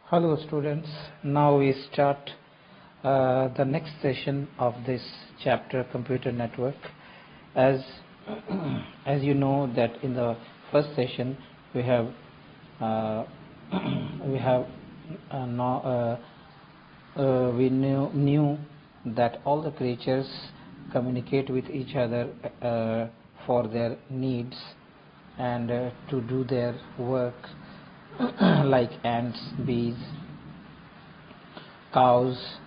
Hello students, now we start the next session of this chapter, computer network. As you know that in the first session we have we knew that all the creatures communicate with each other for their needs and to do their work like ants, bees, cows,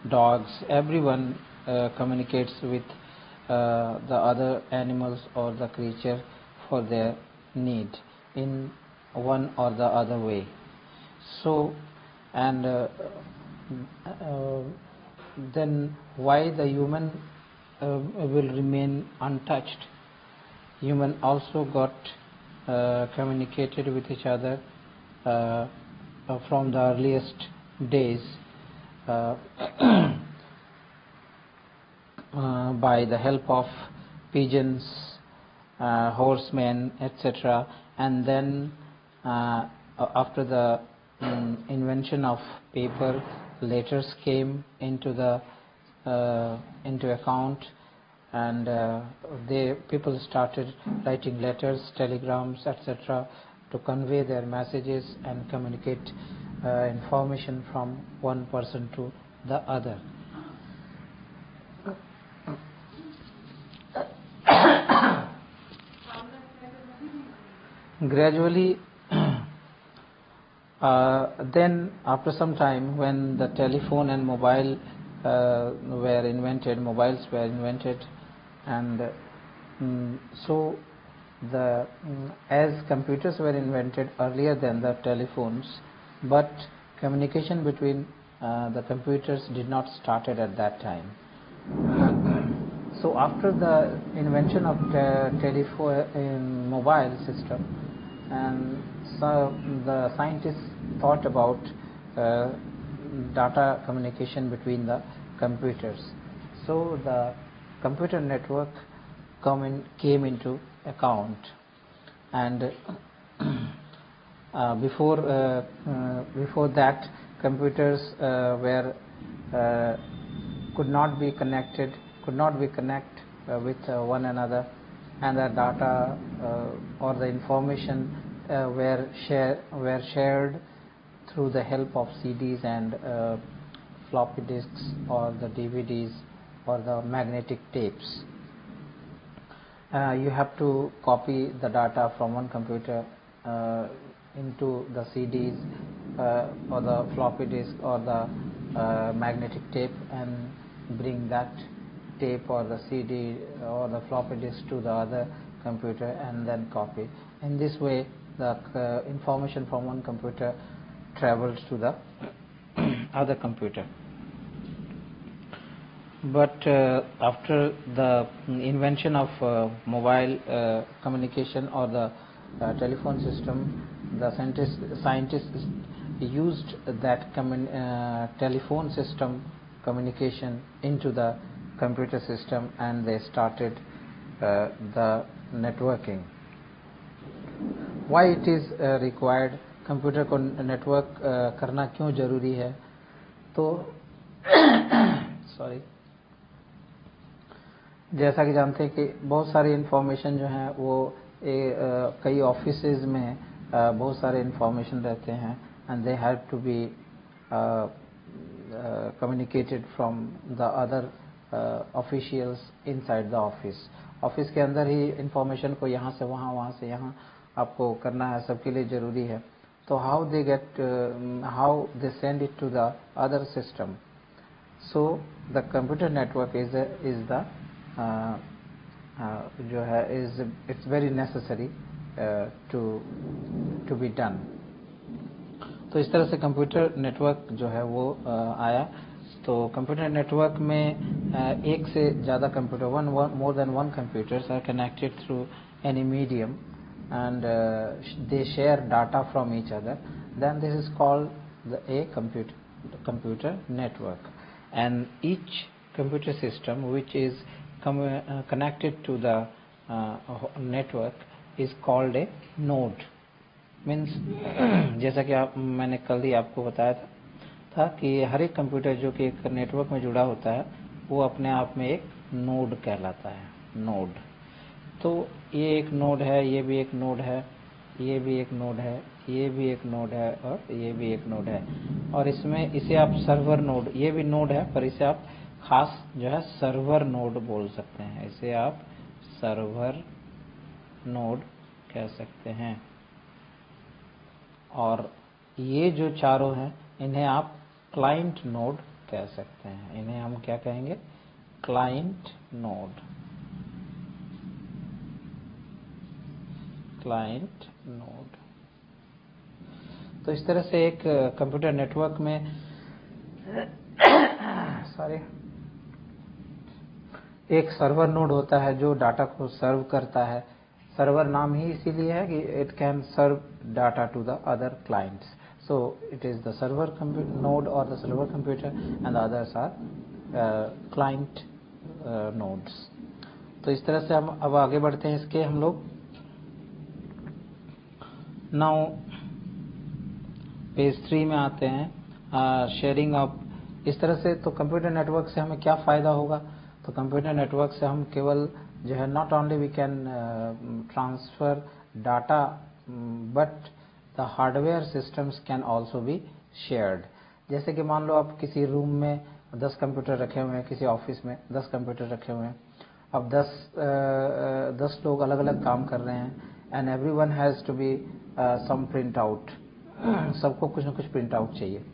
dogs. Everyone communicates with the other animals or the creature for their need in one or the other way. So, and then why the human will remain untouched? Human also got communicated with each other from the earliest days by the help of pigeons, horsemen, etc. And then after the invention of paper, letters came into account, and people started writing letters, telegrams, etc. to convey their messages and communicate information from one person to the other. Gradually, then after some time, when the telephone and mobiles were invented, and so as computers were invented earlier than the telephones, but communication between the computers did not started at that time. So after the invention of telephone mobile system, and so the scientists thought about data communication between the computers. So the computer network came into account, and before that, computers could not be connect with one another, and the data or the information were shared through the help of CDs and floppy disks or the DVDs or the magnetic tapes. You have to copy the data from one computer into the CDs or the floppy disk or the magnetic tape, and bring that tape or the CD or the floppy disk to the other computer and then copy. In this way, the information from one computer travels to the other computer. But after the invention of mobile communication or the telephone system, the scientists used that telephone system communication into the computer system, and they started the networking. Why it is required? Computer को network करना क्यों जरूरी है? तो sorry, जैसा कि जानते हैं कि बहुत सारी इंफॉर्मेशन जो है वो कई ऑफिसेज में बहुत सारे इंफॉर्मेशन रहते हैं, and they have to be communicated from the other officials inside the office. Office के अंदर ही इंफॉर्मेशन को यहाँ से वहाँ, वहाँ से यहाँ आपको करना है, सबके लिए जरूरी है. तो how they send it to the other system. So the computer network is the जो है it's very necessary to be done. तो इस तरह से कंप्यूटर नेटवर्क जो है वो आया. तो कंप्यूटर नेटवर्क में एक से ज़्यादा computer, more than one computers are connected through any medium, and they share data from each other. Then this is called a computer network, and each computer system which is connected to the network is called a node. Means जैसा कि मैंने कल ही आपको बताया था कि हर एक computer जो कि एक नेटवर्क में जुड़ा होता है वो अपने आप में एक नोड कहलाता है, नोड। तो ये एक नोड है, ये भी एक नोड है, ये भी एक नोड है, ये भी एक नोड है और ये भी एक नोड है। और इसमें इसे आप सर्वर नोड, ये भी नोड है पर इसे आप खास जो है सर्वर नोड बोल सकते हैं, इसे आप सर्वर नोड कह सकते हैं। और ये जो चारों हैं इन्हें आप क्लाइंट नोड कह सकते हैं, इन्हें हम क्या कहेंगे, क्लाइंट नोड, क्लाइंट नोड। तो इस तरह से एक कंप्यूटर नेटवर्क में सॉरी एक सर्वर नोड होता है जो डाटा को सर्व करता है। सर्वर नाम ही इसीलिए है कि it can serve data to the other clients, so it is the server node और the server computer and the others are client nodes. तो इस तरह से हम अब आगे बढ़ते हैं इसके हम लोग। नाउ पेज 3 में आते हैं, शेयरिंग ऑफ। इस तरह से तो कंप्यूटर नेटवर्क से हमें क्या फायदा होगा, तो कंप्यूटर नेटवर्क से हम केवल जो है not only we can transfer data but the hardware systems can also be shared. जैसे कि मान लो आप किसी रूम में 10 कंप्यूटर रखे हुए हैं, किसी ऑफिस में 10 कंप्यूटर रखे हुए हैं, अब 10 लोग अलग अलग काम कर रहे हैं and everyone has to be some print out, सबको कुछ न कुछ प्रिंट आउट चाहिए।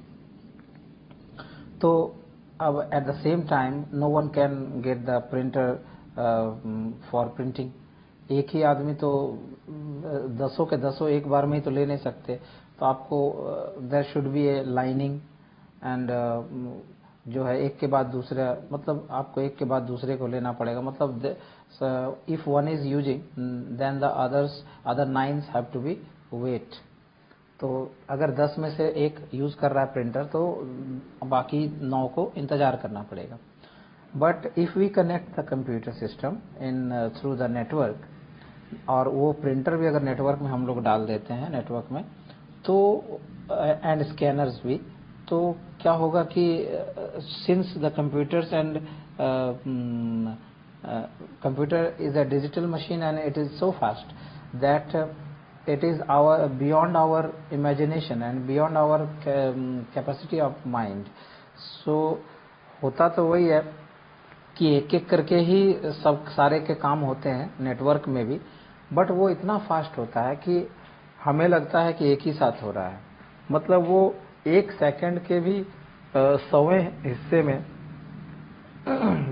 तो अब at the same time no one can get the printer for printing. एक ही आदमी तो 10 के 10 एक बार में ही तो ले नहीं सकते, तो आपको there should be a lining and जो है एक के बाद दूसरा, मतलब आपको एक के बाद दूसरे को लेना पड़ेगा। मतलब if one is using then the other 9 have to be wait. तो अगर 10 में से एक यूज कर रहा है प्रिंटर तो बाकी 9 को इंतजार करना पड़ेगा। But if we connect the computer system in through the network, और वो प्रिंटर भी अगर नेटवर्क में हम लोग डाल देते हैं नेटवर्क में, तो एंड स्कैनर्स भी, तो क्या होगा कि since the computers and computer is a digital machine and it is so fast that it is beyond our imagination and beyond our capacity of mind. So होता तो वही है कि एक एक करके ही सब सारे के काम होते हैं नेटवर्क में भी, बट वो इतना फास्ट होता है कि हमें लगता है कि एक ही साथ हो रहा है। मतलब वो एक सेकंड के भी 100वें हिस्से में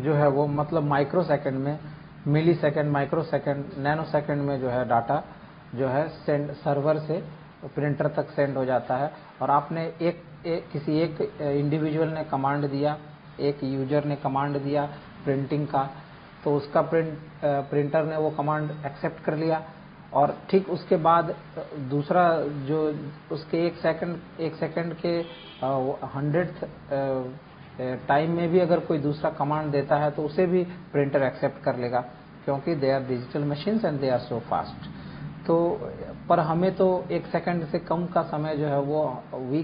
जो है वो, मतलब माइक्रो सेकंड में, millisecond, microsecond, nanosecond में जो है डाटा जो है सेंड सर्वर से प्रिंटर तक सेंड हो जाता है। और आपने किसी एक इंडिविजुअल ने कमांड दिया, एक यूजर ने कमांड दिया प्रिंटिंग का, तो उसका प्रिंटर ने वो कमांड एक्सेप्ट कर लिया, और ठीक उसके बाद दूसरा जो उसके एक सेकंड के 100th टाइम में भी अगर कोई दूसरा कमांड देता है तो उसे भी प्रिंटर एक्सेप्ट कर लेगा, क्योंकि they are digital machines and they are so fast. तो पर हमें तो एक सेकंड से कम का समय जो है वो we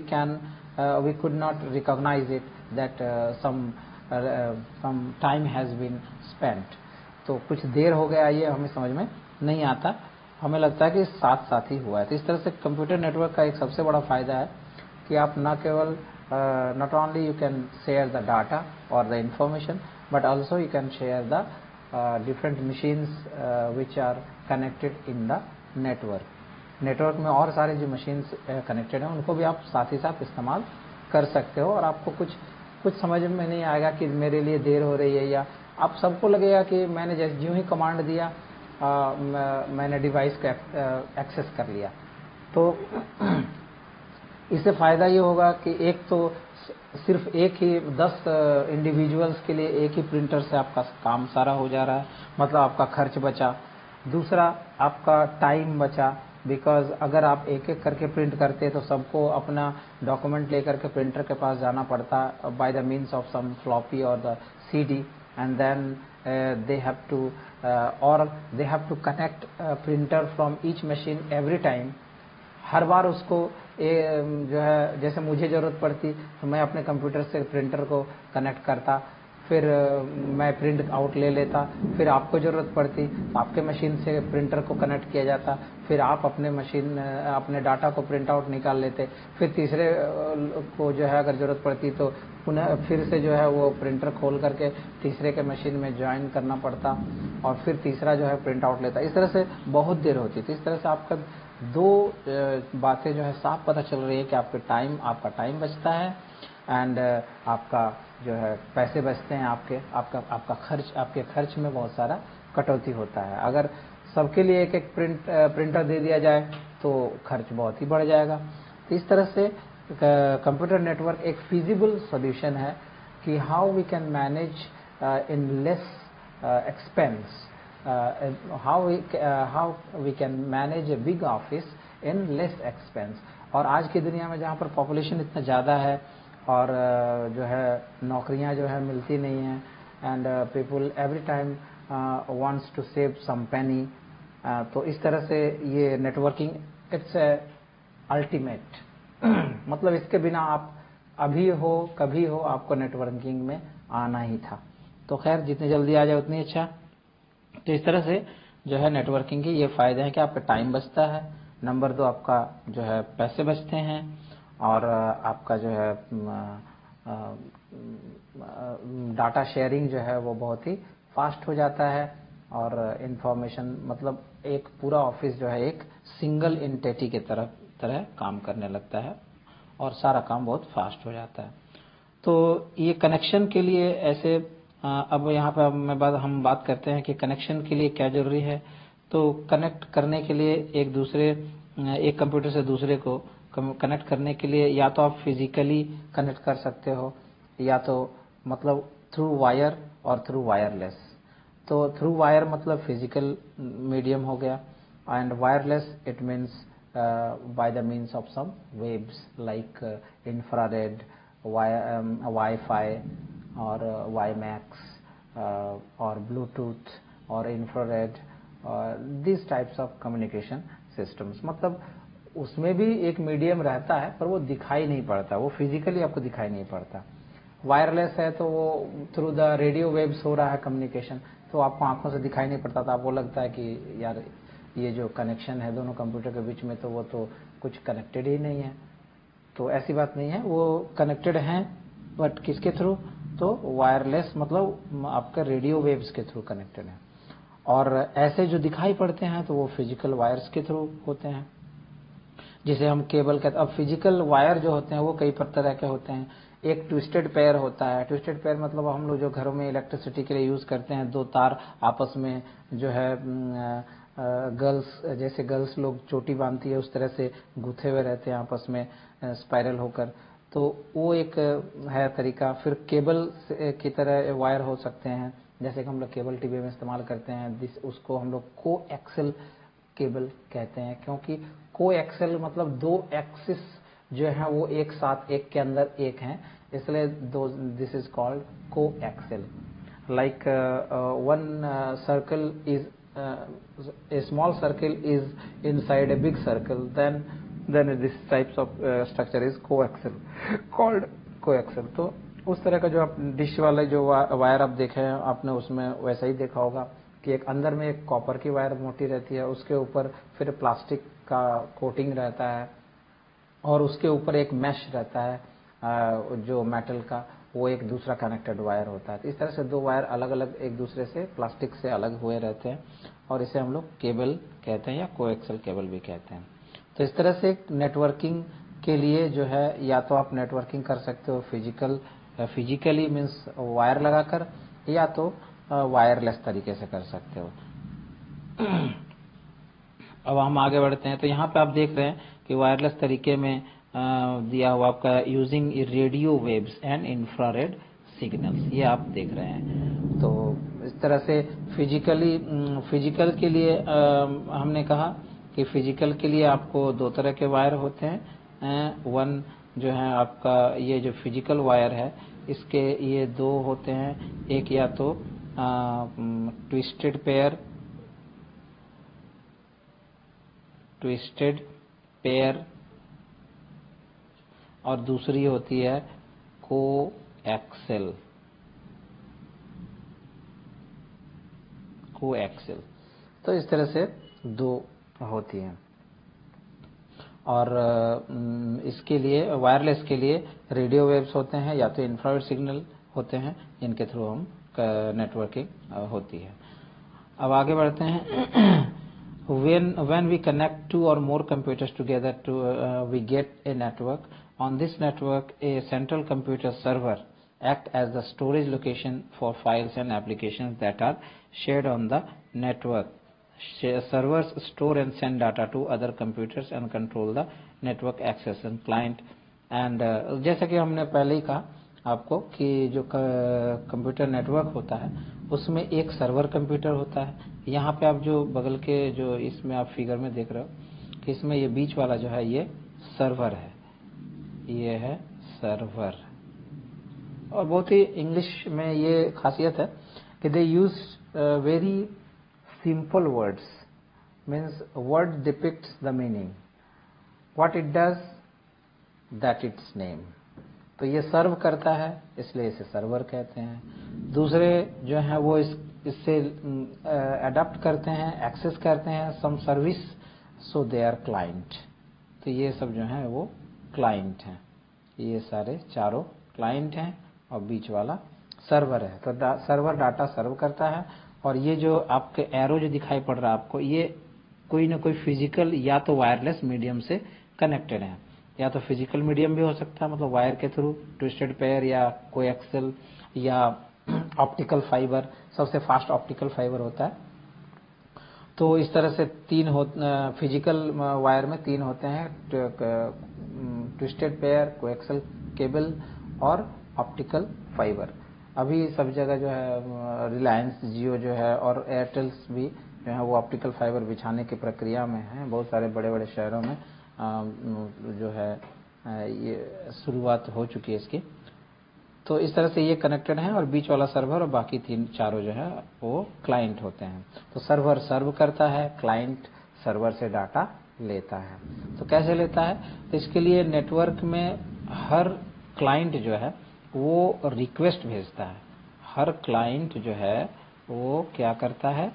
could not recognise it that some time has been spent. तो कुछ देर हो गया ये हमें समझ में नहीं आता, हमें लगता है कि साथ साथ ही हुआ है। तो इस तरह से कंप्यूटर नेटवर्क का एक सबसे बड़ा फायदा है कि आप न केवल not only you can share the data or the information, but also you can share the different machines which are connected in the network. Network में और सारे जो मशीन्स कनेक्टेड हैं उनको भी आप साथ ही साथ इस्तेमाल कर सकते हो, और आपको कुछ समझ में नहीं आएगा कि मेरे लिए देर हो रही है, या आप सबको लगेगा कि मैंने जैसे यूं ही कमांड दिया मैंने डिवाइस को एक्सेस कर लिया। तो इससे फायदा ये होगा कि एक तो सिर्फ एक ही 10 इंडिविजुअल्स के लिए एक ही प्रिंटर से आपका काम सारा हो जा रहा है, मतलब आपका खर्च बचा। दूसरा आपका टाइम बचा, बिकॉज अगर आप एक एक करके प्रिंट करते तो सबको अपना डॉक्यूमेंट लेकर के प्रिंटर के पास जाना पड़ता by the means of some floppy और the CD, and then they have to connect a printer from each machine every time हर बार उसको जो है जैसे मुझे ज़रूरत पड़ती तो मैं अपने कंप्यूटर से प्रिंटर को कनेक्ट करता, फिर मैं प्रिंट आउट ले लेता, फिर आपको ज़रूरत पड़ती तो आपके मशीन से प्रिंटर को कनेक्ट किया जाता, फिर आप अपने मशीन अपने डाटा को प्रिंट आउट निकाल लेते, फिर तीसरे को जो है अगर ज़रूरत पड़ती तो पुनः फिर से जो है वो प्रिंटर खोल करके तीसरे के मशीन में ज्वाइन करना पड़ता और फिर तीसरा जो है प्रिंट आउट लेता। इस तरह से बहुत देर होती थी। इस तरह से आपका दो बातें जो है साफ पता चल रही है कि आपका टाइम बचता है एंड आपका जो है पैसे बचते हैं, आपके खर्च में बहुत सारा कटौती होता है। अगर सबके लिए एक एक प्रिंटर दे दिया जाए तो खर्च बहुत ही बढ़ जाएगा। तो इस तरह से कंप्यूटर नेटवर्क एक फीजिबल सॉल्यूशन है कि how we can manage in less expense, how we can manage a big office in less expense। और आज की दुनिया में जहाँ पर पॉपुलेशन इतना ज़्यादा है और जो है नौकरियाँ जो है मिलती नहीं हैं and people every time wants to save some penny, तो इस तरह से ये नेटवर्किंग इट्स अल्टीमेट मतलब इसके बिना आप अभी हो कभी हो आपको नेटवर्किंग में आना ही था। तो खैर जितनी जल्दी आ जाए उतनी अच्छा। तो इस तरह से जो है नेटवर्किंग के ये फायदे हैं कि आपका टाइम बचता है, नंबर 2 आपका जो है पैसे बचते हैं और आपका जो है डाटा शेयरिंग जो है वो बहुत ही फास्ट हो जाता है और इंफॉर्मेशन मतलब एक पूरा ऑफिस जो है एक सिंगल एंटिटी के तरह काम करने लगता है और सारा काम बहुत फास्ट हो जाता है। तो ये कनेक्शन के लिए ऐसे अब यहाँ पर हम बात करते हैं कि कनेक्शन के लिए क्या जरूरी है। तो कनेक्ट करने के लिए एक कंप्यूटर से दूसरे को कनेक्ट करने के लिए या तो आप फिजिकली कनेक्ट कर सकते हो या तो मतलब थ्रू वायर और थ्रू वायरलेस। तो थ्रू वायर मतलब फिजिकल मीडियम हो गया and wireless it means by the means of some waves like infrared, Wi-Fi or WiMAX or Bluetooth or infrared, these types of communication systems। मतलब उसमें भी एक medium रहता है पर वो दिखाई नहीं पड़ता, वो फिजिकली आपको दिखाई नहीं पड़ता। वायरलेस है तो वो थ्रू द रेडियो वेव्स हो रहा है कम्युनिकेशन, तो आपको आंखों से दिखाई नहीं पड़ता, तो आपको लगता है कि यार ये जो कनेक्शन है दोनों कंप्यूटर के बीच में तो वो तो कुछ कनेक्टेड ही नहीं है। तो ऐसी बात नहीं है, वो कनेक्टेड हैं बट किसके थ्रू, तो वायरलेस मतलब आपका रेडियो वेव्स के थ्रू कनेक्टेड है। और ऐसे जो दिखाई पड़ते हैं तो वो फिजिकल वायर्स के थ्रू होते हैं जिसे हम केबल कहते हैं। अब फिजिकल वायर जो होते हैं वो कई तरह के होते हैं। एक ट्विस्टेड पेयर होता है। ट्विस्टेड पेयर मतलब हम लोग जो घरों में इलेक्ट्रिसिटी के लिए यूज करते हैं, दो तार आपस में जो है जैसे गर्ल्स लोग चोटी बांधती है उस तरह से गुथे हुए रहते हैं आपस में स्पाइरल होकर, तो वो एक है तरीका। फिर केबल की तरह वायर हो सकते हैं, जैसे कि हम लोग केबल टीवी में इस्तेमाल करते हैं, उसको हम लोग को एक्सेल केबल कहते हैं, क्योंकि को एक्सेल मतलब दो एक्सिस जो है वो एक साथ एक के अंदर एक हैं, इसलिए this is called coaxial. Like one circle is a small circle is inside a big circle, then this types of structure is coaxial, called coaxial। तो उस तरह का जो आप डिश वाले जो वायर आप देखे हैं आपने उसमें वैसा ही देखा होगा कि एक अंदर में एक कॉपर की वायर मोटी रहती है, उसके ऊपर फिर प्लास्टिक का कोटिंग रहता है और उसके ऊपर एक मैश रहता है जो मेटल का, वो एक दूसरा कनेक्टेड वायर होता है। तो इस तरह से दो वायर अलग अलग एक दूसरे से प्लास्टिक से अलग हुए रहते हैं और इसे हम लोग केबल कहते हैं या कोएक्सल केबल भी कहते हैं। तो इस तरह से नेटवर्किंग के लिए जो है या तो आप नेटवर्किंग कर सकते हो फिजिकली मीन्स वायर लगाकर, या तो वायरलेस तरीके से कर सकते हो। अब हम आगे बढ़ते हैं। तो यहाँ पे आप देख रहे हैं कि वायरलेस तरीके में दिया हुआ आपका using radio waves and infrared signals, ये आप देख रहे हैं। तो इस तरह से फिजिकल के लिए हमने कहा कि फिजिकल के लिए आपको दो तरह के वायर होते हैं। वन जो है आपका ये जो फिजिकल वायर है इसके ये दो होते हैं, एक या तो ट्विस्टेड पेयर और दूसरी होती है कोएक्सियल। तो इस तरह से दो होती हैं। और इसके लिए वायरलेस के लिए रेडियो वेव्स होते हैं या तो इंफ्रारेड सिग्नल होते हैं, इनके थ्रू हम नेटवर्किंग होती है। अब आगे बढ़ते हैं। when we connect two or more computers together to we get a network. On this network a central computer server act as the storage location for files and applications that are shared on the network. Servers store and send data to other computers and control the network access and client and जैसा कि हमने पहले ही कहा आपको कि जो computer network होता है उसमें एक सर्वर कंप्यूटर होता है। यहाँ पे आप जो बगल के जो इसमें आप फिगर में देख रहे हो कि इसमें ये बीच वाला जो है ये सर्वर है, ये है सर्वर। और बहुत ही इंग्लिश में ये खासियत है कि they use very simple words, means word depicts the meaning, what it does that it's name. तो ये सर्व करता है इसलिए इसे सर्वर कहते हैं। दूसरे जो हैं वो इससे अडॉप्ट करते हैं, एक्सेस करते हैं some service, so they are client. तो ये सब जो है वो क्लाइंट हैं, ये सारे चारों क्लाइंट हैं और बीच वाला सर्वर है। तो सर्वर डाटा सर्व करता है। और ये जो आपके एरो जो दिखाई पड़ रहा है आपको, ये कोई ना कोई फिजिकल या तो वायरलेस मीडियम से कनेक्टेड है, या तो फिजिकल मीडियम भी हो सकता है, मतलब वायर के थ्रू, ट्विस्टेड पेयर या कोएक्सियल या ऑप्टिकल फाइबर, सबसे फास्ट ऑप्टिकल फाइबर होता है। तो इस तरह से फिजिकल वायर में तीन होते हैं, ट्विस्टेड पेयर, कोएक्सियल केबल और ऑप्टिकल फाइबर। अभी सब जगह जो है रिलायंस, जियो जो है और एयरटेल्स भी जो है वो ऑप्टिकल फाइबर बिछाने की प्रक्रिया में है। बहुत सारे बड़े बड़े शहरों में जो है ये शुरुआत हो चुकी है इसकी। तो इस तरह से ये कनेक्टेड है और बीच वाला सर्वर और बाकी तीन चारों जो है वो क्लाइंट होते हैं। तो सर्वर सर्व करता है, क्लाइंट सर्वर से डाटा लेता है। तो कैसे लेता है? तो इसके लिए नेटवर्क में हर क्लाइंट जो है वो रिक्वेस्ट भेजता है। हर क्लाइंट जो है वो क्या करता है?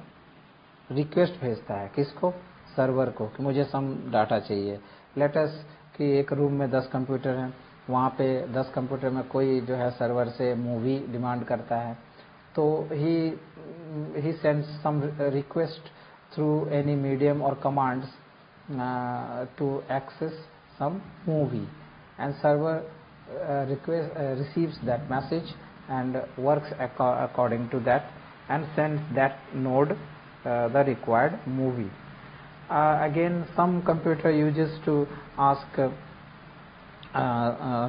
रिक्वेस्ट भेजता है। किसको? सर्वर को, कि मुझे सम डाटा चाहिए। लेट अस कि एक रूम में 10 कंप्यूटर हैं, वहाँ पे 10 कंप्यूटर में कोई जो है सर्वर से मूवी डिमांड करता है, तो he sends some request through any medium और commands to access some movie, and server receives that message and works according to that and sends that node the required movie. Again, some computer uses to ask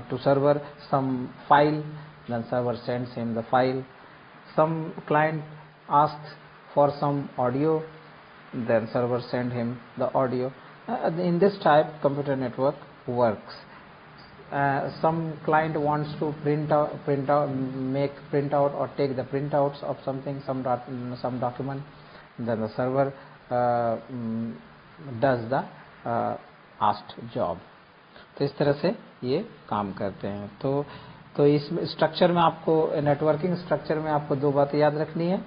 to server some file, then server sends him the file. Some client asks for some audio, then server send him the audio. In this type computer network works. Some client wants to make printout or take the printouts of something, some document, then the server does the asked job. तो इस तरह से ये काम करते हैं। तो इस स्ट्रक्चर में आपको, नेटवर्किंग स्ट्रक्चर में आपको दो बातें याद रखनी है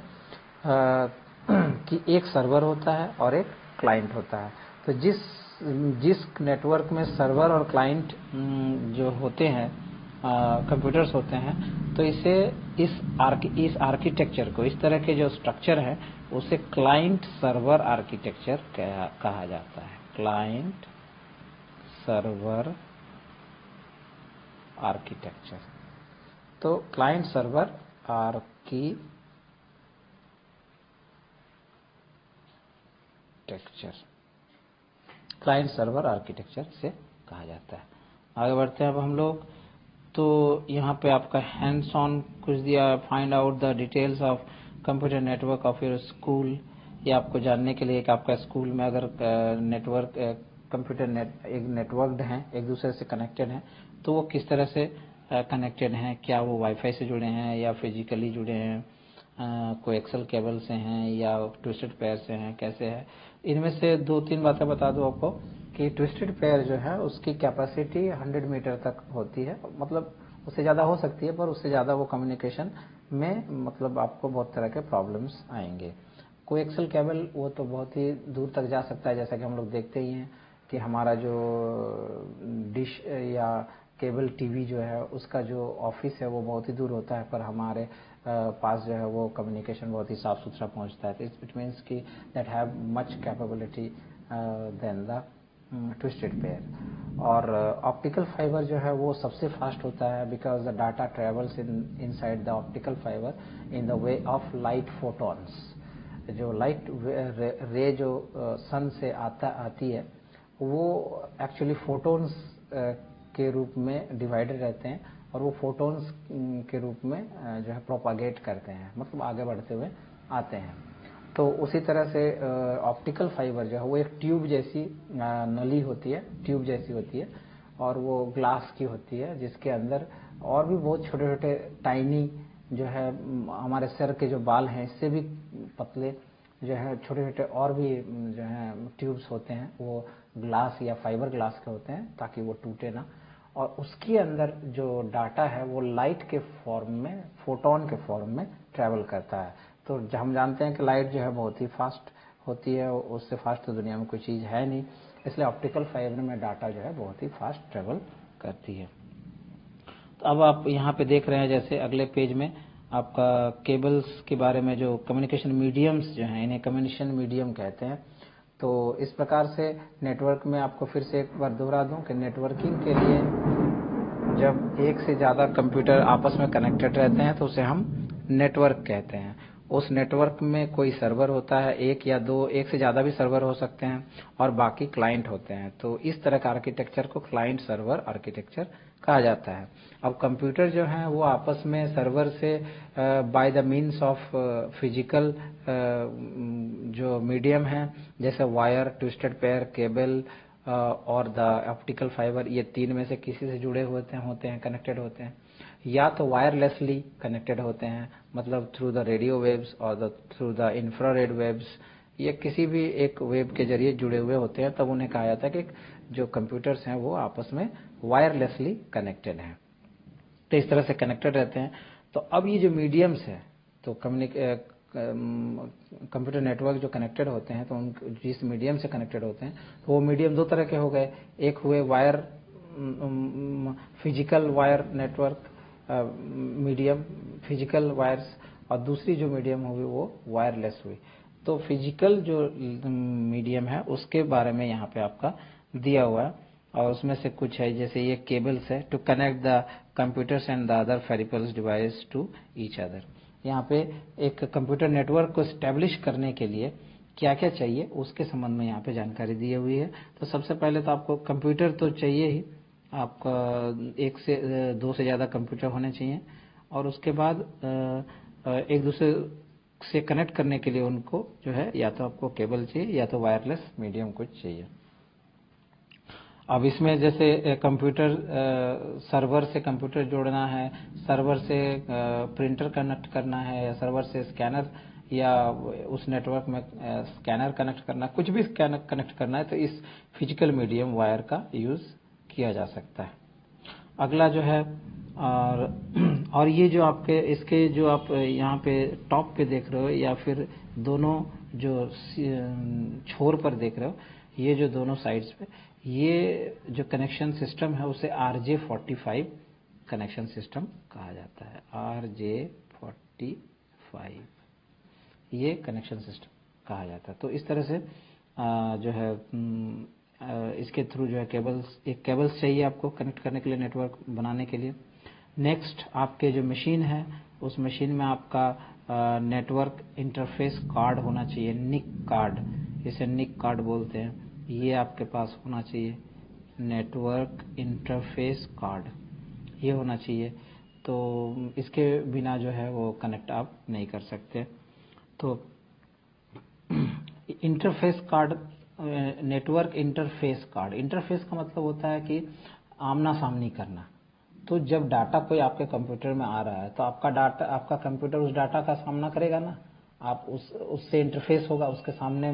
कि एक सर्वर होता है और एक क्लाइंट होता है। तो जिस नेटवर्क में सर्वर और क्लाइंट जो होते हैं, कंप्यूटर्स होते हैं, तो इसे इस आर्किटेक्चर को, इस तरह के जो स्ट्रक्चर है उसे क्लाइंट सर्वर आर्किटेक्चर कहा जाता है। Client server architecture. तो client server client server architecture से कहा जाता है। आगे बढ़ते हैं अब हम लोग। तो यहाँ पे आपका हैंड्स ऑन कुछ दिया, find out the details of computer network of your school. ये आपको जानने के लिए कि आपका स्कूल में अगर नेटवर्क कंप्यूटर एक नेटवर्क्ड हैं, एक दूसरे से कनेक्टेड हैं, तो वो किस तरह से कनेक्टेड हैं, क्या वो वाईफाई से जुड़े हैं या फिजिकली जुड़े हैं, कोएक्सल केबल से हैं या ट्विस्टेड पेयर से हैं, कैसे है। इनमें से 2-3 बातें बता दूं आपको कि ट्विस्टेड पेयर जो है उसकी कैपेसिटी 100 मीटर तक होती है, मतलब उससे ज़्यादा हो सकती है, पर उससे ज़्यादा वो कम्युनिकेशन में मतलब आपको बहुत तरह के प्रॉब्लम्स आएंगे। कोएक्सल केबल वो तो बहुत ही दूर तक जा सकता है, जैसा कि हम लोग देखते ही हैं कि हमारा जो डिश या केबल टीवी जो है उसका जो ऑफिस है वो बहुत ही दूर होता है, पर हमारे पास जो है वो कम्युनिकेशन बहुत ही साफ सुथरा पहुंचता है। इट मीन्स कि that have much capability than the twisted pair. और ऑप्टिकल फाइबर जो है वो सबसे फास्ट होता है, because the data travels inside the optical fibre in the way of light photons. जो लाइट रे जो सन से आती है वो एक्चुअली फोटॉन्स के रूप में डिवाइडेड रहते हैं, और वो फोटॉन्स के रूप में जो है प्रोपागेट करते हैं, मतलब आगे बढ़ते हुए आते हैं। तो उसी तरह से ऑप्टिकल फाइबर जो है वो एक ट्यूब जैसी नली होती है, ट्यूब जैसी होती है, और वो ग्लास की होती है, जिसके अंदर और भी बहुत छोटे छोटे टाइनी जो है हमारे सर के जो बाल हैं इससे भी पतले जो है छोटे छोटे और भी जो है ट्यूब्स होते हैं, वो ग्लास या फाइबर ग्लास के होते हैं ताकि वो टूटे ना। और उसके अंदर जो डाटा है वो लाइट के फॉर्म में, फोटोन के फॉर्म में ट्रैवल करता है। तो हम जानते हैं कि लाइट जो है बहुत ही फास्ट होती है, उससे फास्ट तो दुनिया में कोई चीज़ है नहीं, इसलिए ऑप्टिकल फाइबर में डाटा जो है बहुत ही फास्ट ट्रैवल करती है। तो अब आप यहाँ पे देख रहे हैं, जैसे अगले पेज में आपका केबल्स के बारे में, जो कम्युनिकेशन मीडियम्स जो हैं इन्हें कम्युनिकेशन मीडियम कहते हैं। तो इस प्रकार से नेटवर्क में आपको फिर से एक बार दोहरा दूं कि नेटवर्किंग के लिए जब एक से ज़्यादा कंप्यूटर आपस में कनेक्टेड रहते हैं तो उसे हम नेटवर्क कहते हैं। उस नेटवर्क में कोई सर्वर होता है, एक या दो, एक से ज़्यादा भी सर्वर हो सकते हैं, और बाकी क्लाइंट होते हैं। तो इस तरह का आर्किटेक्चर को क्लाइंट सर्वर आर्किटेक्चर कहा जाता है। अब कंप्यूटर जो है वो आपस में सर्वर से bye the means of physical जो मीडियम है, जैसे वायर, ट्विस्टेड पेयर, केबल और द ऑप्टिकल फाइबर, ये तीन में से किसी से जुड़े होते हैं कनेक्टेड होते हैं, या तो वायरलेसली कनेक्टेड होते हैं, मतलब थ्रू द रेडियो वेव्स और थ्रू द इंफ्रारेड वेव्स, ये किसी भी एक वेव के जरिए जुड़े हुए होते हैं। तब उन्हें कहा जाता है कि जो कंप्यूटर्स हैं वो आपस में वायरलेसली कनेक्टेड हैं। तो इस तरह से कनेक्टेड रहते हैं। तो अब ये जो मीडियम्स है, तो कंप्यूटर नेटवर्क जो कनेक्टेड होते हैं, तो उन जिस मीडियम से कनेक्टेड होते हैं, तो वो मीडियम दो तरह के हो गए। एक हुए wire, physical wire network medium, physical wires, और दूसरी जो मीडियम हुई वो वायरलेस हुई। तो फिजिकल जो मीडियम है उसके बारे में यहाँ पे आपका दिया हुआ है, और उसमें से कुछ है, जैसे ये केबल्स है to connect the computers and the other peripherals device to each other. यहाँ पे एक कंप्यूटर नेटवर्क को स्टैब्लिश करने के लिए क्या क्या चाहिए उसके संबंध में यहाँ पे जानकारी दी हुई है। तो सबसे पहले तो आपको कंप्यूटर तो चाहिए ही, आपका एक से दो से ज़्यादा कंप्यूटर होने चाहिए, और उसके बाद एक दूसरे से कनेक्ट करने के लिए उनको जो है या तो आपको केबल चाहिए या तो वायरलेस मीडियम कुछ चाहिए। अब इसमें जैसे कंप्यूटर सर्वर से कंप्यूटर जोड़ना है, सर्वर से प्रिंटर कनेक्ट करना है, या सर्वर से स्कैनर या उस नेटवर्क में स्कैनर कनेक्ट करना, कुछ भी कनेक्ट करना है, तो इस फिजिकल मीडियम वायर का यूज़ किया जा सकता है। अगला जो है और ये जो आपके इसके जो आप यहाँ पे टॉप पे देख रहे हो, या फिर दोनों जो छोर पर देख रहे हो, ये जो दोनों साइड्स पे, ये जो कनेक्शन सिस्टम है उसे RJ45 कनेक्शन सिस्टम कहा जाता है। RJ45 ये कनेक्शन सिस्टम कहा जाता है। तो इस तरह से जो है इसके थ्रू जो है केबल्स चाहिए आपको कनेक्ट करने के लिए, नेटवर्क बनाने के लिए। नेक्स्ट आपके जो मशीन है, उस मशीन में आपका नेटवर्क इंटरफेस कार्ड होना चाहिए, निक कार्ड, इसे निक कार्ड बोलते हैं, ये आपके पास होना चाहिए। नेटवर्क इंटरफेस कार्ड ये होना चाहिए, तो इसके बिना जो है वो कनेक्ट आप नहीं कर सकते। तो interface card, network interface card, interface का मतलब होता है कि आमना सामनी करना, तो जब डाटा कोई आपके कंप्यूटर में आ रहा है तो आपका कंप्यूटर उस डाटा का सामना करेगा ना, आप उससे इंटरफेस होगा, उसके सामने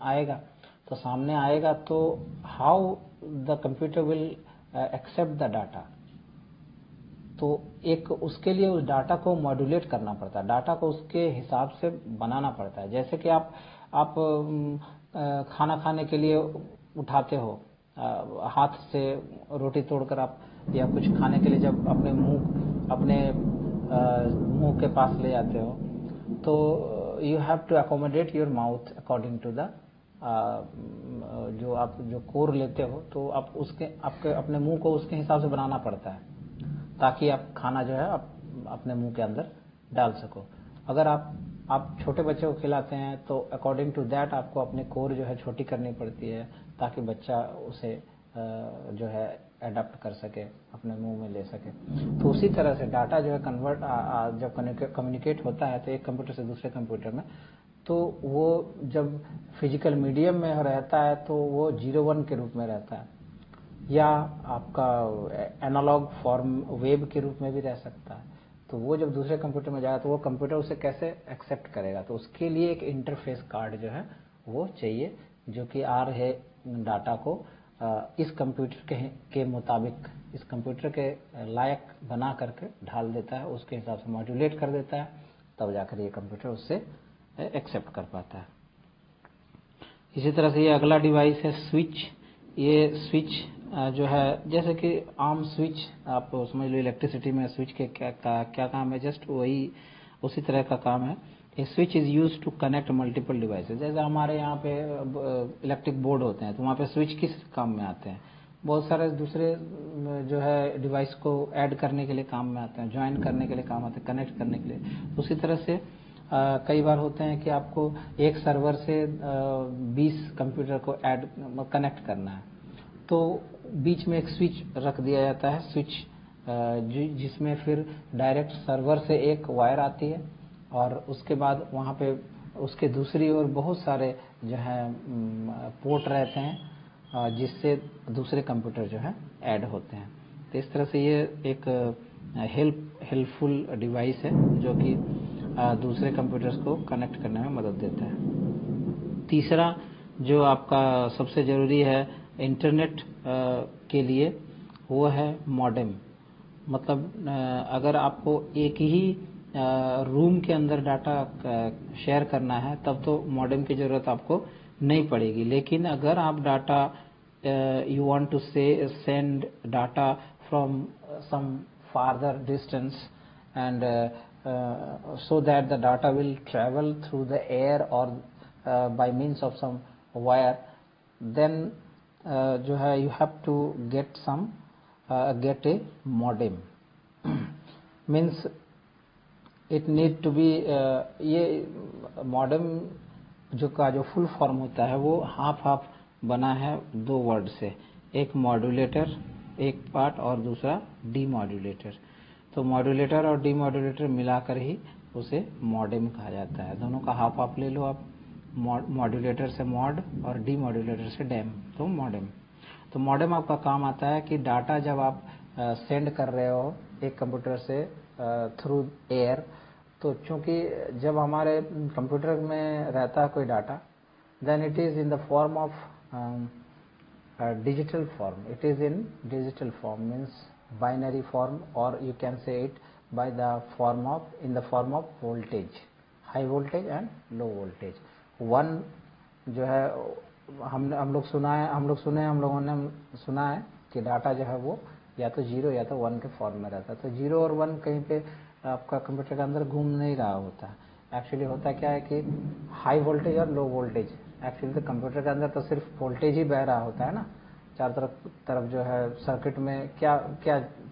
आएगा। तो सामने आएगा तो how the computer will accept the data. तो एक उसके लिए उस डाटा को मॉड्यूलेट करना पड़ता है, डाटा को उसके हिसाब से बनाना पड़ता है। जैसे कि आप खाना खाने के लिए उठाते हो, हाथ से रोटी तोड़कर आप, या कुछ खाने के लिए जब अपने मुंह के पास ले जाते हो, तो you have to accommodate your mouth according to the जो कोर लेते हो, तो आप आपके अपने मुंह को उसके हिसाब से बनाना पड़ता है ताकि आप खाना जो है आप अपने मुंह के अंदर डाल सको। अगर आप छोटे बच्चे को खिलाते हैं तो अकॉर्डिंग टू दैट आपको अपने कोर जो है छोटी करनी पड़ती है ताकि बच्चा उसे जो है एडाप्ट कर सके, अपने मुंह में ले सके। तो उसी तरह से डाटा जो है जब कम्युनिकेट होता है तो एक कंप्यूटर से दूसरे कंप्यूटर में, तो वो जब फिजिकल मीडियम में रहता है तो वो 0-1 के रूप में रहता है, या आपका एनालॉग फॉर्म वेब के रूप में भी रह सकता है। तो वो जब दूसरे कंप्यूटर में जाएगा तो वो कंप्यूटर उसे कैसे एक्सेप्ट करेगा, तो उसके लिए एक इंटरफेस कार्ड जो है वो चाहिए, जो कि आ रहे डाटा को इस कंप्यूटर के मुताबिक, इस कंप्यूटर के लायक बना करके ढाल देता है, उसके हिसाब से मॉड्यूलेट कर देता है, तब जाकर ये कंप्यूटर उससे एक्सेप्ट कर पाता है। इसी तरह से ये अगला डिवाइस है स्विच। ये स्विच जो है, जैसे कि आम स्विच आप समझ लो, इलेक्ट्रिसिटी में स्विच के क्या काम है, जस्ट वही उसी तरह का काम है। A switch is use to connect multiple devices. जैसे हमारे यहाँ पे इलेक्ट्रिक बोर्ड होते हैं, तो वहाँ पे स्विच किस काम में आते हैं, बहुत सारे दूसरे जो है डिवाइस को ऐड करने के लिए काम में आते हैं, ज्वाइन करने के लिए काम आते हैं, कनेक्ट करने के लिए। तो उसी तरह से कई बार होते हैं कि आपको एक सर्वर से 20 कंप्यूटर को कनेक्ट करना है, तो बीच में एक स्विच रख दिया जाता है, स्विच जिसमें फिर डायरेक्ट सर्वर से एक वायर आती है, और उसके बाद वहाँ पे उसके दूसरी ओर बहुत सारे जो है पोर्ट रहते हैं, जिससे दूसरे कंप्यूटर जो है ऐड होते हैं। तो इस तरह से ये एक हेल्पफुल डिवाइस है जो कि दूसरे कंप्यूटर्स को कनेक्ट करने में मदद देता है। तीसरा जो आपका सबसे ज़रूरी है इंटरनेट के लिए, वो है मॉडेम। मतलब अगर आपको एक ही रूम के अंदर डाटा शेयर करना है तब तो मॉडेम की ज़रूरत आपको नहीं पड़ेगी, लेकिन अगर आप data you want to send data from some farther distance, and so that the data will travel through the air or by means of some wire, then जो है you have to get a modem means it need to be ये modem जो full form होता है वो half बना है 2 word से, एक मॉड्यूलेटर एक पार्ट और दूसरा डीमॉड्यूलेटर। तो मॉड्यूलेटर और डीमॉड्यूलेटर मिलाकर ही उसे मॉडेम कहा जाता है। दोनों का हाफ ले लो आप, मॉड्यूलेटर से मॉड और डीमॉड्यूलेटर से डैम, तो मॉडेम। तो मॉडेम आपका काम आता है कि डाटा जब आप सेंड कर रहे हो एक कंप्यूटर से थ्रू एयर, तो चूंकि जब हमारे कंप्यूटर में रहता है कोई data, then it is in the form of digital form. It is in digital form, means binary form, or you can say it by the form of voltage, high voltage and low voltage. One जो है हम लोगों ने सुना है कि data जो है वो या तो 0 या तो 1 के फॉर्म में रहता है। तो 0 और 1 कहीं पे आपका कंप्यूटर के अंदर घूम नहीं रहा होता है। एक्चुअली होता क्या है कि हाई वोल्टेज और लो वोल्टेज, एक्चुअली तो कंप्यूटर के अंदर तो सिर्फ वोल्टेज ही बह रहा होता है ना, चारों तरफ जो है सर्किट में क्या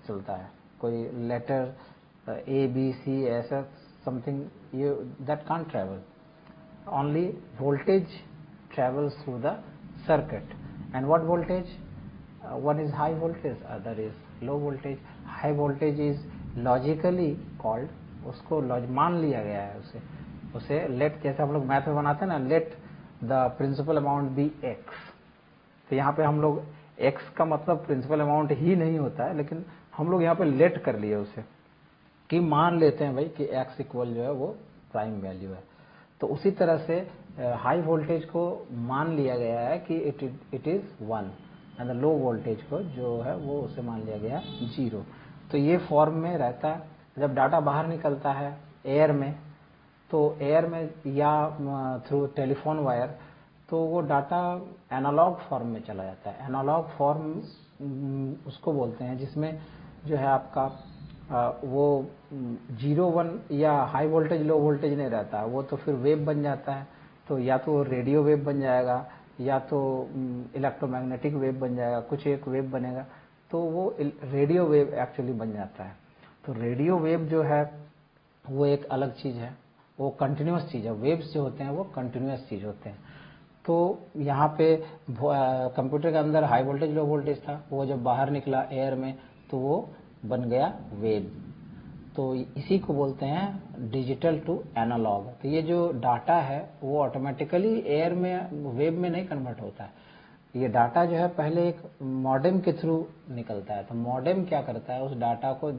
चलता है, कोई लेटर A B C ऐसा something, you that can't travel, only voltage travels through the circuit. And what voltage? One is high voltage, other is low voltage. High voltage is logically called, उसको मान लिया गया है उसे let, जैसे हम लोग मैथ में बनाते हैं ना, let the principal amount be x। तो यहाँ पे हम लोग x का मतलब प्रिंसिपल अमाउंट ही नहीं होता है, लेकिन हम लोग यहाँ पे लेट कर लिए उसे कि मान लेते हैं भाई कि x इक्वल जो है वो प्राइम वैल्यू है। तो उसी तरह से हाई वोल्टेज को मान लिया गया है कि it is 1 and low voltage को जो है वो उसे मान लिया गया 0। तो ये फॉर्म में रहता है। जब डाटा बाहर निकलता है एयर में, तो एयर में या थ्रू टेलीफोन वायर, तो वो डाटा एनालॉग फॉर्म में चला जाता है। एनालॉग फॉर्म उसको बोलते हैं जिसमें जो है आपका वो 0-1 या हाई वोल्टेज लो वोल्टेज नहीं रहता है, वो तो फिर वेव बन जाता है। तो या तो रेडियो वेव बन जाएगा या तो इलेक्ट्रोमैग्नेटिक वेव बन जाएगा, कुछ एक वेव बनेगा, तो वो रेडियो वेव एक्चुअली बन जाता है। तो रेडियो वेव जो है वो एक अलग चीज है, वो कंटिन्यूअस चीज है। वेव्स जो होते हैं वो कंटिन्यूअस चीज होते हैं। तो यहाँ पे कंप्यूटर के अंदर हाई वोल्टेज लो वोल्टेज था, वो जब बाहर निकला एयर में तो वो बन गया वेव। तो इसी को बोलते हैं डिजिटल टू एनालॉग। तो ये जो डाटा है वो ऑटोमेटिकली एयर में वेव में नहीं कन्वर्ट होता है। ये डाटा जो है पहले एक मॉडेम के थ्रू निकलता है। तो मॉडेम क्या करता है, उस डाटा को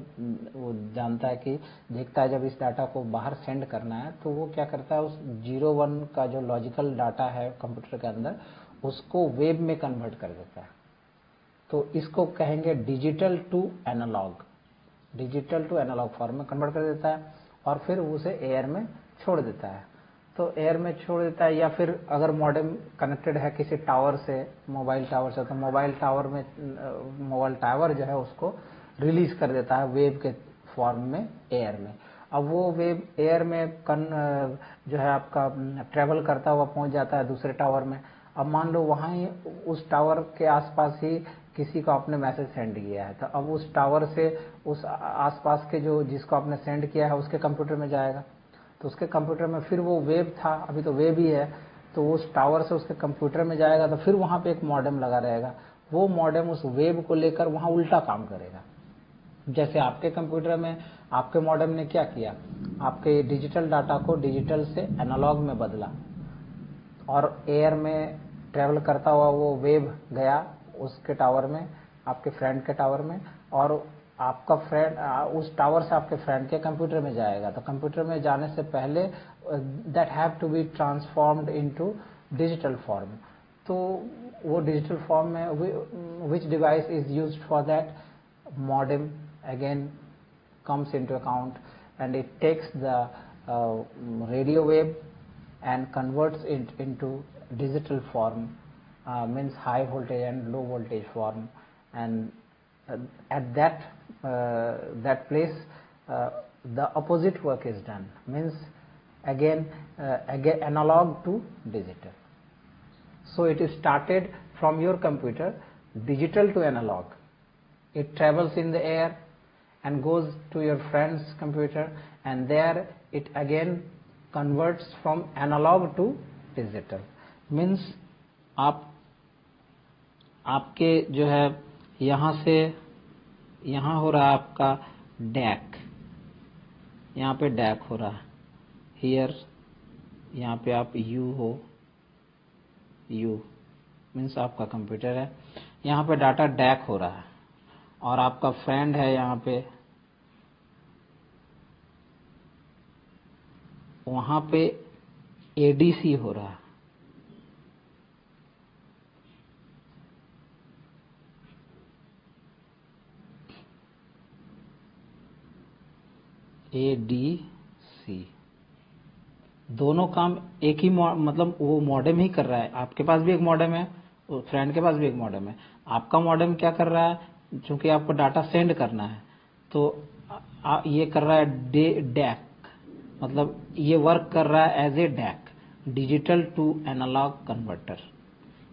वो जानता है कि देखता है जब इस डाटा को बाहर सेंड करना है, तो वो क्या करता है उस 0-1 का जो लॉजिकल डाटा है कंप्यूटर के अंदर उसको वेव में कन्वर्ट कर देता है। तो इसको कहेंगे digital to analogue. Digital to analogue form में कन्वर्ट कर देता है और फिर उसे एयर में छोड़ देता है। तो एयर में छोड़ देता है, या फिर अगर मॉडेम कनेक्टेड है किसी टावर से, मोबाइल टावर से, तो मोबाइल टावर जो है उसको रिलीज कर देता है वेव के फॉर्म में एयर में। अब वो वेव एयर में जो है आपका ट्रेवल करता हुआ पहुंच जाता है दूसरे टावर में। अब मान लो वहां ही उस टावर के आसपास ही किसी को आपने मैसेज सेंड किया है, तो अब उस टावर से उस आसपास के जो जिसको आपने सेंड किया है उसके कंप्यूटर में जाएगा। तो उसके कंप्यूटर में फिर वो वेव था, अभी तो वेव ही है, तो उस टावर से उसके कंप्यूटर में जाएगा, तो फिर वहां पे एक मॉडेम लगा रहेगा। वो मॉडेम उस वेव को लेकर वहां उल्टा काम करेगा। जैसे आपके कंप्यूटर में आपके मॉडेम ने क्या किया, आपके डिजिटल डाटा को डिजिटल से एनालॉग में बदला और एयर में ट्रेवल करता हुआ वो वेव गया उसके टावर में, आपके फ्रेंड के टावर में, और आपका फ्रेंड उस टावर से आपके फ्रेंड के कंप्यूटर में जाएगा। तो कंप्यूटर में जाने से पहले that have to be transformed into digital form. तो वो डिजिटल फॉर्म में which device is used for that, modem again comes into account, and it takes the radio wave and converts it into digital form, means high voltage and low voltage form, and at that place the opposite work is done, means again analog to digital. So it is started from your computer, digital to analog. It travels in the air and goes to your friend's computer, and there it again converts from analog to digital. Means आपके जो है यहाँ से यहाँ हो रहा है आपका डैक, यहाँ पे डैक हो रहा है हियर, यहाँ पे आप यू हो, यू मीन्स आपका कंप्यूटर है, यहाँ पे डाटा डैक हो रहा है, और आपका फ्रेंड है यहाँ पे, वहां पे एडीसी हो रहा है। एडीसी दोनों काम एक ही मतलब वो मॉडेम ही कर रहा है। आपके पास भी एक मॉडेम है, फ्रेंड के पास भी एक मॉडेम है। आपका मॉडेम क्या कर रहा है, चूंकि आपको डाटा सेंड करना है तो ये कर रहा है डैक, मतलब ये वर्क कर रहा है as a DAC, digital to analogue converter.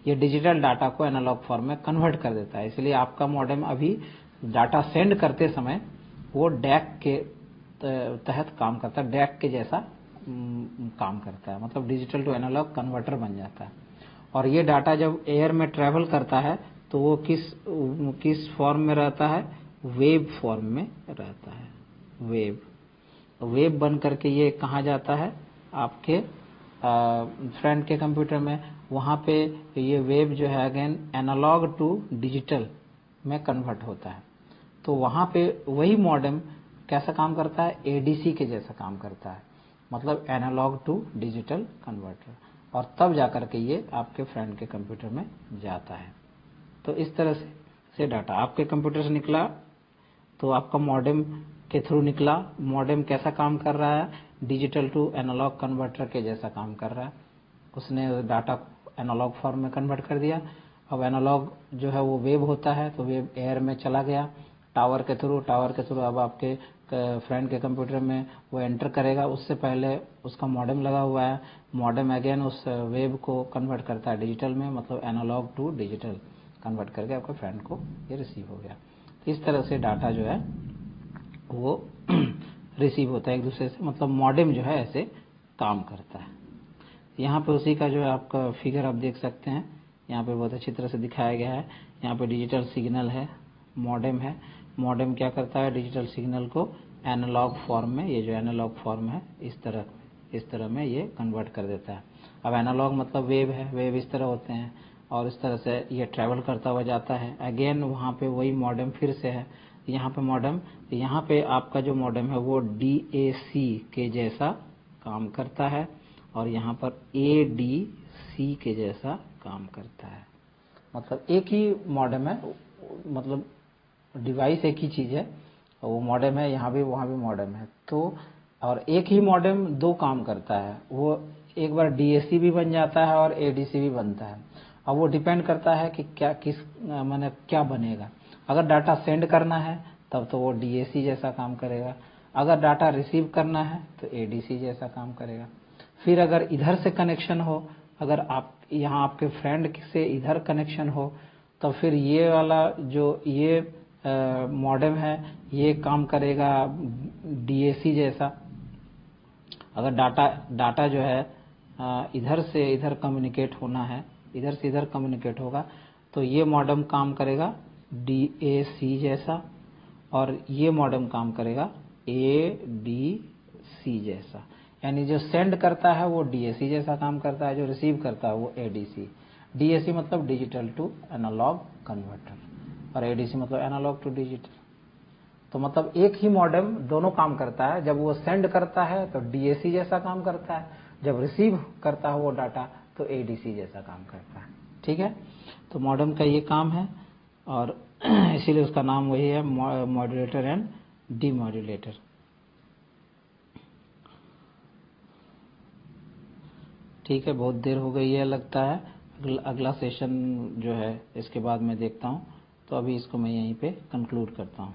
ये डिजिटल डाटा को एनालॉग फॉर्म में कन्वर्ट कर देता है। इसलिए आपका मॉडेम अभी डाटा सेंड करते समय वो डैक के तहत काम करता है, डैक के जैसा काम करता है, मतलब डिजिटल टू एनालॉग कन्वर्टर बन जाता है। और ये डाटा जब एयर में ट्रेवल करता है तो वो किस फॉर्म में रहता है, वेव फॉर्म में रहता है। वेव बन करके ये कहाँ जाता है, आपके फ्रेंड के कंप्यूटर में। वहां पे ये वेव जो है अगेन एनालॉग टू डिजिटल में कन्वर्ट होता है। तो वहां पे वही मॉडेम कैसा काम करता है, एडीसी के जैसा काम करता है, मतलब एनालॉग टू डिजिटल कन्वर्टर, और तब जाकर के ये आपके फ्रेंड के कंप्यूटर में जाता है। तो इस तरह से डाटा आपके कंप्यूटर से निकला तो आपका मॉडेम के थ्रू निकला। मॉडेम कैसा काम कर रहा है, डिजिटल टू एनालॉग कन्वर्टर के जैसा काम कर रहा है। उसने डाटा एनालॉग फॉर्म में कन्वर्ट कर दिया। अब एनालॉग जो है वो वेव होता है, तो वेव एयर में चला गया टावर के थ्रू अब आपके फ्रेंड के कंप्यूटर में वो एंटर करेगा। उससे पहले उसका मॉडेम लगा हुआ है, मॉडेम अगेन उस वेव को कन्वर्ट करता है डिजिटल में, मतलब एनालॉग टू डिजिटल कन्वर्ट करके आपके फ्रेंड को ये रिसीव हो गया। तो इस तरह से डाटा जो है वो रिसीव होता है एक दूसरे से, मतलब मॉडेम जो है ऐसे काम करता है। यहाँ पे उसी का जो है आपका फिगर आप देख सकते हैं, यहाँ पे बहुत अच्छी तरह से दिखाया गया है। यहाँ पे डिजिटल सिग्नल है, मॉडेम है। मॉडेम क्या करता है, डिजिटल सिग्नल को एनालॉग फॉर्म में, ये जो एनालॉग फॉर्म है इस तरह में ये कन्वर्ट कर देता है। अब एनालॉग मतलब वेव है, वेव इस तरह होते हैं और इस तरह से ये ट्रेवल करता हुआ जाता है। अगेन वहाँ पे वही मॉडेम फिर से है, यहाँ पे मॉडेम, यहाँ पे आपका जो मॉडेम है वो डीएसी के जैसा काम करता है और यहाँ पर एडीसी के जैसा काम करता है। मतलब एक ही मॉडेम है, मतलब डिवाइस एक ही चीज है, वो मॉडेम है, यहाँ भी वहाँ भी मॉडेम है। तो और एक ही मॉडेम दो काम करता है, वो एक बार डीएसी भी बन जाता है और एडीसी भी बनता है। अब वो डिपेंड करता है कि क्या किस माने क्या बनेगा। अगर डाटा सेंड करना है तब तो वो डीएसी जैसा काम करेगा, अगर डाटा रिसीव करना है तो एडीसी जैसा काम करेगा। फिर अगर इधर से कनेक्शन हो, अगर आप यहाँ आपके फ्रेंड से इधर कनेक्शन हो तो फिर ये वाला जो ये मॉडेम है ये काम करेगा डीएसी जैसा। अगर डाटा जो है इधर से इधर कम्युनिकेट होना है, इधर से इधर कम्युनिकेट होगा तो ये मॉडेम काम करेगा डीएसी जैसा और ये मॉडेम काम करेगा एडीसी जैसा। यानी जो सेंड करता है वो डीएसी जैसा काम करता है, जो रिसीव करता है वो एडीसी। डीएसी मतलब डिजिटल टू एनालॉग कन्वर्टर और एडीसी मतलब एनालॉग टू डिजिटल। तो मतलब एक ही मॉडेम दोनों काम करता है। जब वो सेंड करता है तो डीएसी जैसा काम करता है, जब रिसीव करता है वो डाटा तो एडीसी जैसा काम करता है। ठीक है, तो मॉडेम का ये काम है और इसीलिए उसका नाम वही है, मॉड्यूलेटर एंड डीमॉड्यूलेटर। ठीक है, बहुत देर हो गई है लगता है। अगला सेशन जो है इसके बाद मैं देखता हूँ, तो अभी इसको मैं यहीं पे कंक्लूड करता हूँ।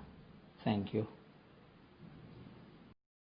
Thank you.